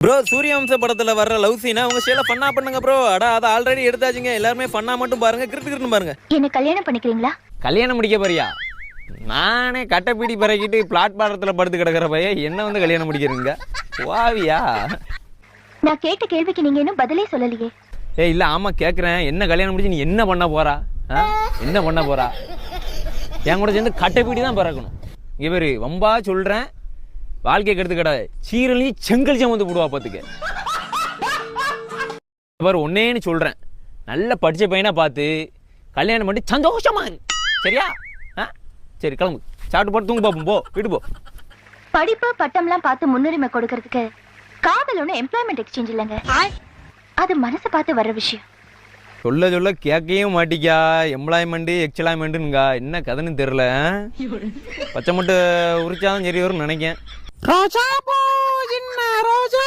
Bro Suryavamsa படத்துல வர்ற love சீனை உங்க ஷேல ஃபன்னா பண்ணுங்க ப்ரோ. அட அத ஆல்ரெடி எடுத்தாச்சுங்க. எல்லாருமே ஃபன்னா மட்டும் பாருங்க. கிறுன்னு பாருங்க. என்ன கல்யாணம் பண்ணிக்கிறீங்களா? கல்யாணம் முடிக்க போறியா? நானே கட்டப்பீடி பறக்கிட்டு பிளாட்பாரத்தில் படுத்து கிடக்கிற பையன் என்ன வந்து கல்யாணம் முடிக்கிறீங்க? வாவியா? நான் கேட்ட கேள்விக்கு நீங்க இன்னும் பதிலே சொல்லலையே. இல்ல ஆமா கேட்குறேன். என்ன கல்யாணம் முடிச்சு நீ என்ன பண்ண போறா? என்ன பண்ண போறா? என் கூட சேர்ந்து கட்டப்பீடி தான் பறக்கணும். இங்கே பேரு வம்பா சொல்றேன். வாழ்க்கைக்கு எடுத்து கிடாது. சீரலையும் செங்கல் வந்து போடுவா பார்த்துக்க. பாரு ஒன்னேன்னு சொல்றேன். நல்ல படிச்ச பையனா பார்த்து கல்யாணம் பண்ணி சந்தோஷமா இரு. சரியா? சரி கிளம்பு. சாப்பிட்டு போட்டு தூங்க பார்ப்போம். போ வீட்டு போ. படிப்பு பட்டம்லாம் பார்த்து முன்னுரிமை கொடுக்கறதுக்கு காதல் ஒன்று எம்ப்ளாய்மெண்ட் எக்ஸ்சேஞ்ச் இல்லைங்க. அது மனசை பார்த்து வர்ற விஷயம். சொல்ல சொல்ல கேட்கவும் மாட்டிக்கா. எம்ப்ளாய்மெண்ட் எக்ஸ்ப்ளாய்மெண்ட்டுங்க என்ன கதைன்னு தெரியல. பச்சை மட்டும் உரிச்சாதான் சரி வரும்னு நினைக்கேன். ரோஜா பூ என்ன ரோஜா